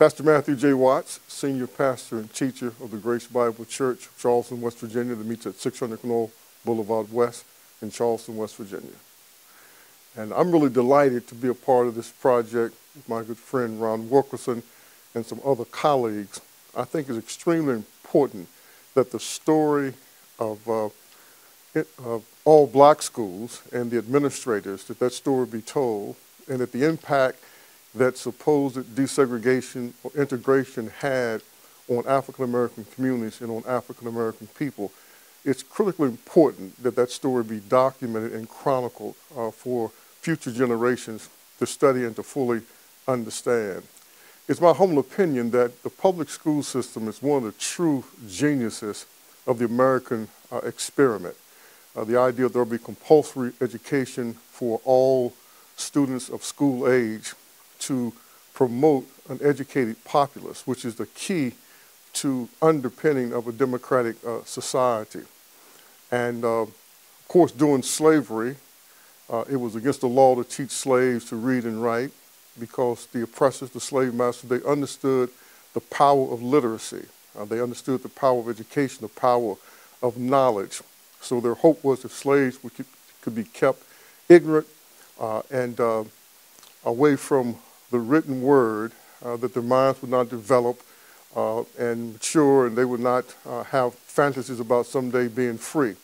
Pastor Matthew J. Watts, Senior Pastor and Teacher of the Grace Bible Church of Charleston, West Virginia, that meets at 600 Knoll Boulevard West in Charleston, West Virginia. And I'm really delighted to be a part of this project with my good friend Ron Wilkerson and some other colleagues. I think it's extremely important that the story of all black schools and the administrators, that story be told, and that the impact that supposed desegregation or integration had on African American communities and on African American people. It's critically important that that story be documented and chronicled for future generations to study and to fully understand. It's my humble opinion that the public school system is one of the true geniuses of the American experiment. The idea that there will be compulsory education for all students of school age to promote an educated populace, which is the key to underpinning of a democratic society. And of course, during slavery, it was against the law to teach slaves to read and write because the oppressors, the slave masters, they understood the power of literacy. They understood the power of education, the power of knowledge. So their hope was that slaves could be kept ignorant and away from the written word, that their minds would not develop and mature, and they would not have fantasies about someday being free.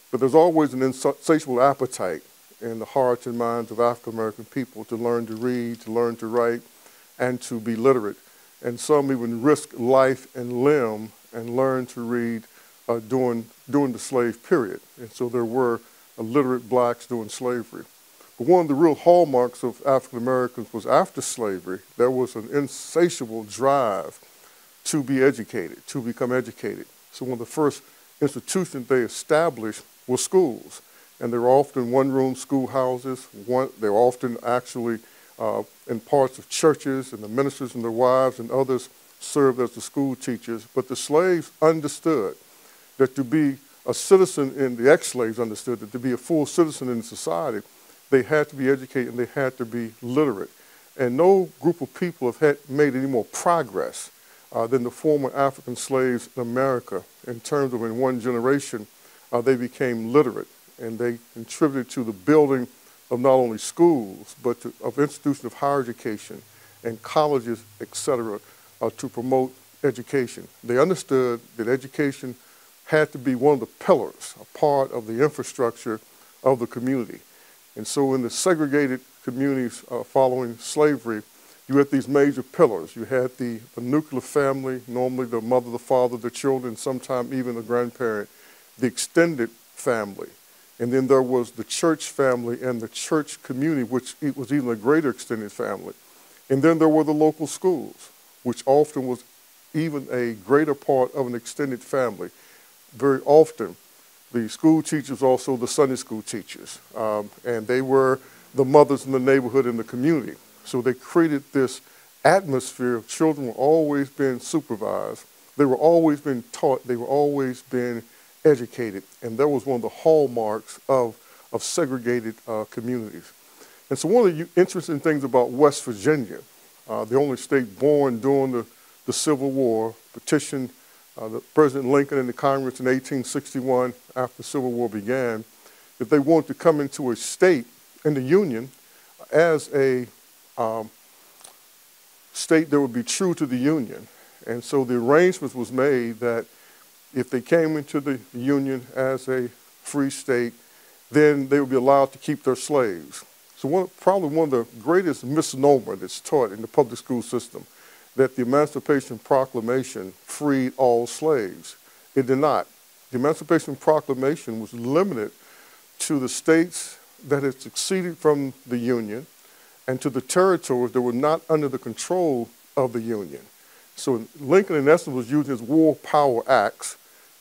But there's always an insatiable appetite in the hearts and minds of African American people to learn to read, to learn to write, and to be literate. And some even risk life and limb and learn to read during the slave period. And so there were illiterate blacks during slavery. But one of the real hallmarks of African Americans was after slavery, there was an insatiable drive to be educated, to become educated. So one of the first institutions they established were schools. And they were often one-room schoolhouses. They were often actually in parts of churches, and the ministers and their wives and others served as the school teachers. But the slaves understood that to be a citizen, and the ex-slaves understood that to be a full citizen in society, they had to be educated and they had to be literate. And no group of people have made any more progress than the former African slaves in America in terms of in one generation, they became literate. And they contributed to the building of not only schools, but of institutions of higher education and colleges, et cetera, to promote education. They understood that education had to be one of the pillars, a part of the infrastructure of the community. And so in the segregated communities following slavery, you had these major pillars. You had the nuclear family, normally the mother, the father, the children, sometimes even a grandparent, the extended family. And then there was the church family and the church community, which was even a greater extended family. And then there were the local schools, which often was even a greater part of an extended family. Very often, the school teachers also the Sunday school teachers, and they were the mothers in the neighborhood and the community. So they created this atmosphere of children were always being supervised. They were always being taught. They were always being educated. And that was one of the hallmarks of segregated communities. And so one of the interesting things about West Virginia, the only state born during the Civil War, petitioned President Lincoln and the Congress in 1861, after the Civil War began, that they wanted to come into a state in the Union as a state that would be true to the Union. And so the arrangement was made that if they came into the Union as a free state, then they would be allowed to keep their slaves. So probably one of the greatest misnomer that's taught in the public school system, that the Emancipation Proclamation freed all slaves. It did not. The Emancipation Proclamation was limited to the states that had seceded from the Union and to the territories that were not under the control of the Union. So Lincoln, in essence, was using his War Power Acts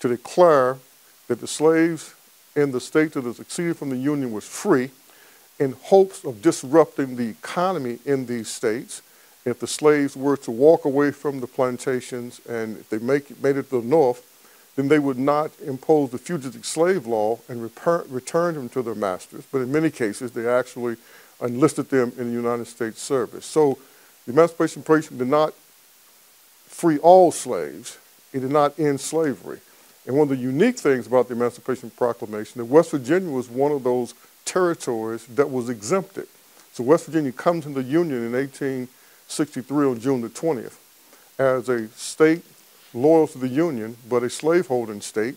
to declare that the slaves in the states that had seceded from the Union was free, in hopes of disrupting the economy in these states. If the slaves were to walk away from the plantations and if they made it to the north, then they would not impose the fugitive slave law and return them to their masters. But in many cases, they actually enlisted them in the United States service. So the Emancipation Proclamation did not free all slaves. It did not end slavery. And one of the unique things about the Emancipation Proclamation, that West Virginia was one of those territories that was exempted. So West Virginia comes into the Union in 1863 on June the 20th as a state loyal to the Union, but a slaveholding state.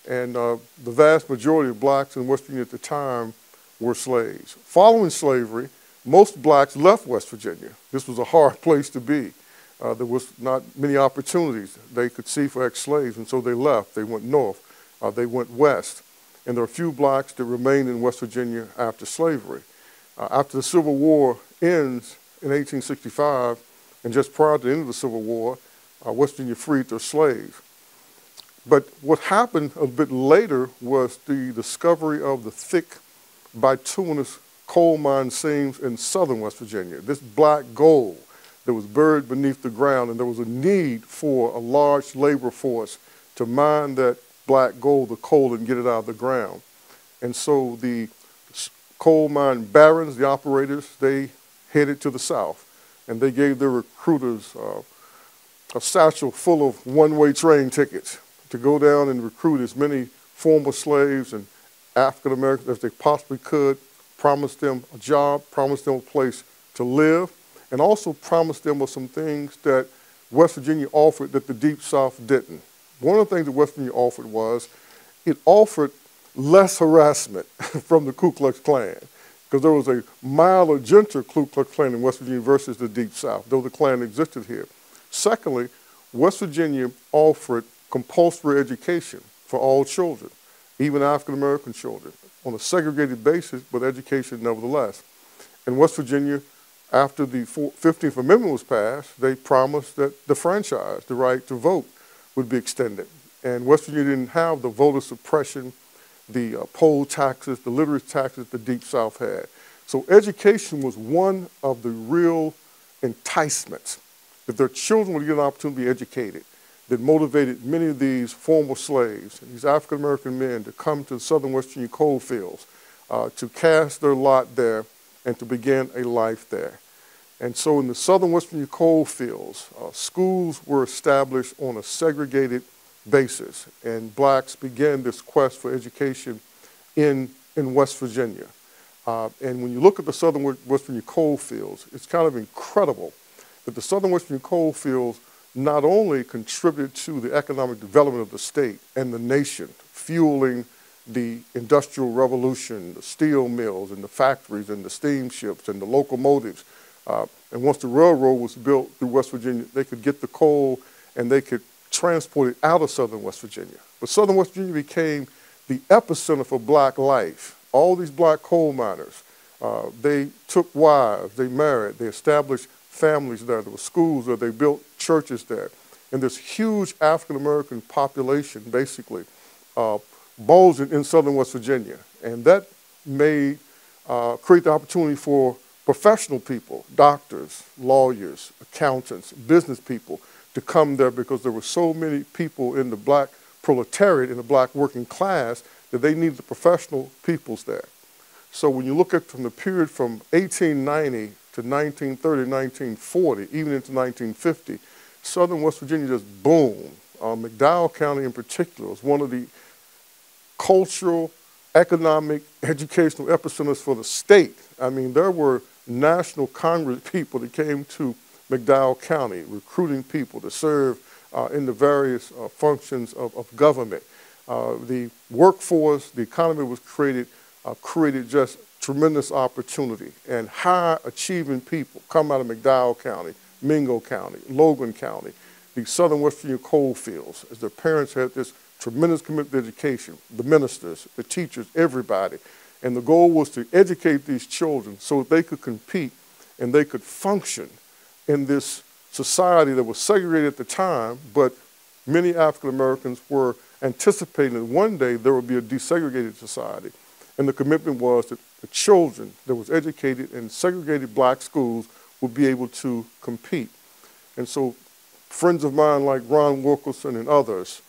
And the vast majority of blacks in West Virginia at the time were slaves. Following slavery, most blacks left West Virginia. This was a hard place to be. There was not many opportunities they could see for ex-slaves, and so they left. They went north. They went west. And there are a few blacks that remained in West Virginia after slavery. After the Civil War ends in 1865, and just prior to the end of the Civil War, West Virginia freed their slaves. But what happened a bit later was the discovery of the thick bituminous coal mine seams in southern West Virginia. This black gold that was buried beneath the ground, and there was a need for a large labor force to mine that black gold, the coal, and get it out of the ground. And so the coal mine barons, the operators, they headed to the south, and they gave their recruiters a satchel full of one-way train tickets to go down and recruit as many former slaves and African Americans as they possibly could, promised them a job, promised them a place to live, and also promised them of some things that West Virginia offered that the Deep South didn't. One of the things that West Virginia offered was it offered less harassment from the Ku Klux Klan, because there was a milder, gentler Ku Klux Klan in West Virginia versus the Deep South, though the Klan existed here. Secondly, West Virginia offered compulsory education for all children, even African American children, on a segregated basis, but education nevertheless. In West Virginia, after the 15th Amendment was passed, they promised that the franchise, the right to vote, would be extended. And West Virginia didn't have the voter suppression, the poll taxes, the literacy taxes the Deep South had. So education was one of the real enticements that their children would get an opportunity to be educated, that motivated many of these former slaves and these African-American men to come to the southern West Virginia coal fields, to cast their lot there and to begin a life there. And so in the southern West Virginia coal fields, schools were established on a segregated basis, and blacks began this quest for education in West Virginia. And when you look at the southern West Virginia coal fields, it's kind of incredible that the southern West Virginia coal fields not only contributed to the economic development of the state and the nation, fueling the Industrial Revolution, the steel mills and the factories and the steamships and the locomotives. And once the railroad was built through West Virginia, they could get the coal and they could transport it out of southern West Virginia. But southern West Virginia became the epicenter for black life. All these black coal miners, they took wives, they married, they established families there. There were schools there, they built churches there. And this huge African-American population basically bulged in southern West Virginia. And that made, create the opportunity for professional people, doctors, lawyers, accountants, business people to come there, because there were so many people in the black proletariat, in the black working class, that they needed the professional peoples there. So when you look at from the period from 1890 to 1930, 1940, even into 1950, southern West Virginia just boomed. McDowell County in particular was one of the cultural, economic, educational epicenters for the state. I mean, there were National Congress people that came to McDowell County, recruiting people to serve in the various functions of government. The workforce, the economy was created just tremendous opportunity, and high achieving people come out of McDowell County, Mingo County, Logan County, the southern West Virginia coal fields, as their parents had this tremendous commitment to education, the ministers, the teachers, everybody. And the goal was to educate these children so that they could compete and they could function in this society that was segregated at the time, but many African Americans were anticipating that one day there would be a desegregated society. And the commitment was that the children that was educated in segregated black schools would be able to compete. And so friends of mine like Ron Wilkerson and others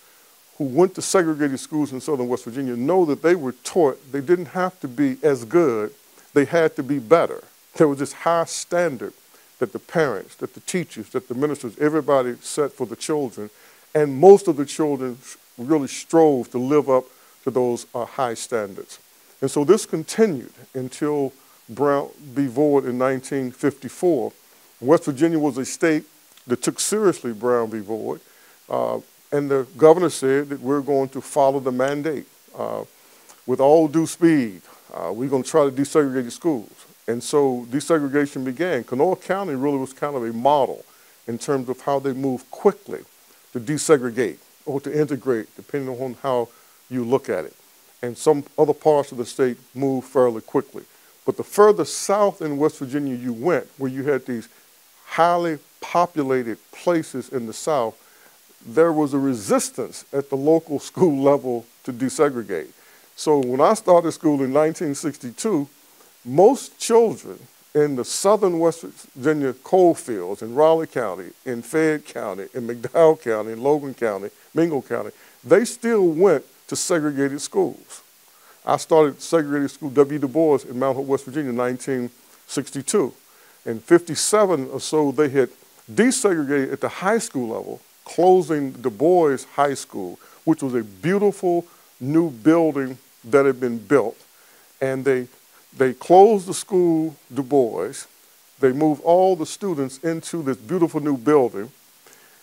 who went to segregated schools in southern West Virginia know that they were taught they didn't have to be as good, they had to be better. There was this high standard that the parents, that the teachers, that the ministers, everybody set for the children. And most of the children really strove to live up to those high standards. And so this continued until Brown v. Board in 1954. West Virginia was a state that took seriously Brown v. Board. And the governor said that we're going to follow the mandate with all due speed. We're going to try to desegregate the schools. And so desegregation began. Kanawha County really was kind of a model in terms of how they moved quickly to desegregate or to integrate, depending on how you look at it. And some other parts of the state moved fairly quickly. But the further south in West Virginia you went, where you had these highly populated places in the South, there was a resistance at the local school level to desegregate. So when I started school in 1962, most children in the southern West Virginia coal fields in Raleigh County, in Fayette County, in McDowell County, in Logan County, Mingo County, they still went to segregated schools. I started segregated school, W. Du Bois, in Mount Hope, West Virginia in 1962. In 57 or so, they had desegregated at the high school level, closing Du Bois High School, which was a beautiful new building that had been built. And they closed the school, Du Bois. They moved all the students into this beautiful new building.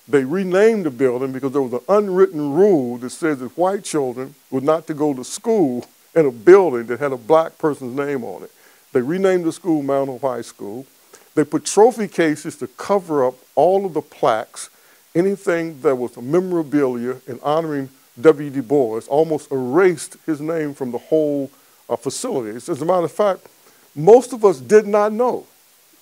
They renamed the building because there was an unwritten rule that says that white children were not to go to school in a building that had a black person's name on it. They renamed the school Mount Hope High School. They put trophy cases to cover up all of the plaques, anything that was a memorabilia in honoring W. Du Bois, almost erased his name from the whole facility. As a matter of fact, most of us did not know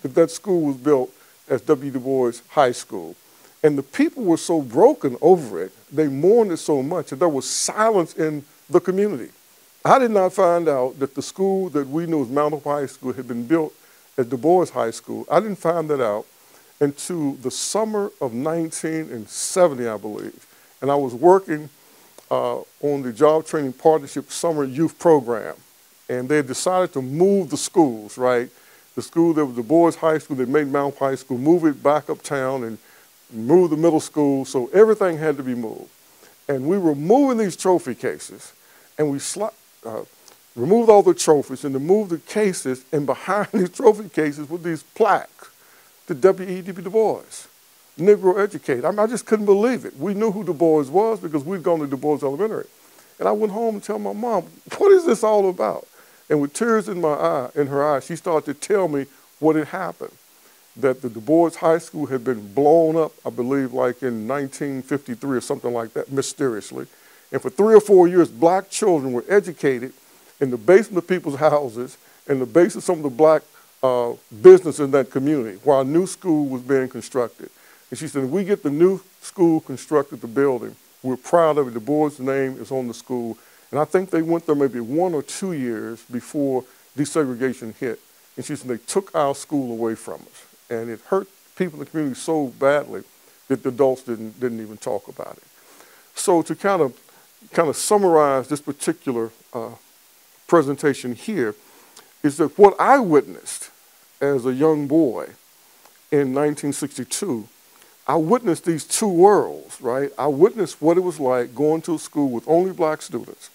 that that school was built as W. Du Bois High School. And the people were so broken over it, they mourned it so much that there was silence in the community. I did not find out that the school that we knew as Mount Hope High School had been built as Du Bois High School. I didn't find that out until the summer of 1970, I believe. And I was working on the Job Training Partnership Summer Youth Program. And they decided to move the schools, right? The school that was Du Bois High School, they made Mount Hope High School, move it back uptown and move the middle school, so everything had to be moved. And we were moving these trophy cases, and we removed all the trophies and to move the cases, and behind these trophy cases were these plaques, the W.E.B. Du Bois, Negro Educated. I mean, I just couldn't believe it. We knew who Du Bois was because we'd gone to Du Bois Elementary. And I went home and told my mom, what is this all about? And with tears in her eyes, she started to tell me what had happened. That the Du Bois High School had been blown up, I believe, like in 1953 or something like that, mysteriously. And for 3 or 4 years, black children were educated in the basement of people's houses, in the basement of some of the black businesses in that community, while a new school was being constructed. And she said, if we get the new school constructed, the building, we're proud of it. Du Bois' name is on the school. And I think they went there maybe 1 or 2 years before desegregation hit. And she said, they took our school away from us. And it hurt people in the community so badly that the adults didn't even talk about it. So to kind of summarize this particular presentation here is that what I witnessed as a young boy in 1962, I witnessed these two worlds, right? I witnessed what it was like going to a school with only black students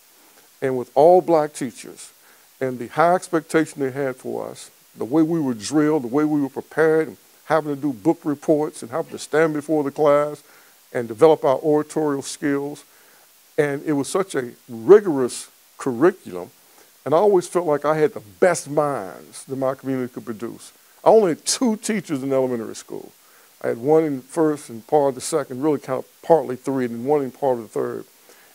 and with all black teachers, and the high expectation they had for us, the way we were drilled, the way we were prepared, and having to do book reports and having to stand before the class and develop our oratorial skills. And it was such a rigorous curriculum, and I always felt like I had the best minds that my community could produce. I only had 2 teachers in elementary school. I had one in first and part of the second, really kind of partly 3, and then one in part of the third.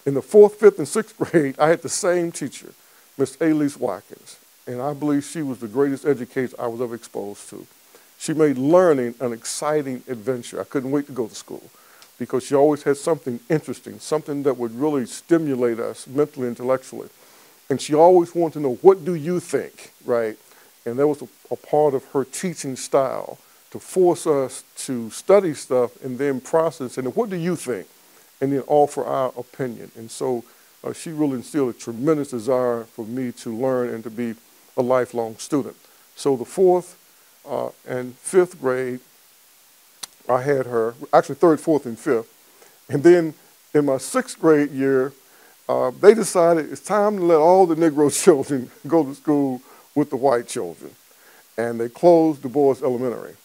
In the 4th, 5th, and 6th grade, I had the same teacher, Miss Elise Watkins, and I believe she was the greatest educator I was ever exposed to. She made learning an exciting adventure. I couldn't wait to go to school because she always had something interesting, something that would really stimulate us mentally, intellectually. And she always wanted to know, what do you think, right? And that was a part of her teaching style, to force us to study stuff and then process, and what do you think? And then offer our opinion. And so she really instilled a tremendous desire for me to learn and to be a lifelong student. So the 4th, In fifth grade, I had her, actually third, fourth, and fifth. And then in my sixth grade year, they decided it's time to let all the Negro children go to school with the white children. And they closed Du Bois Elementary.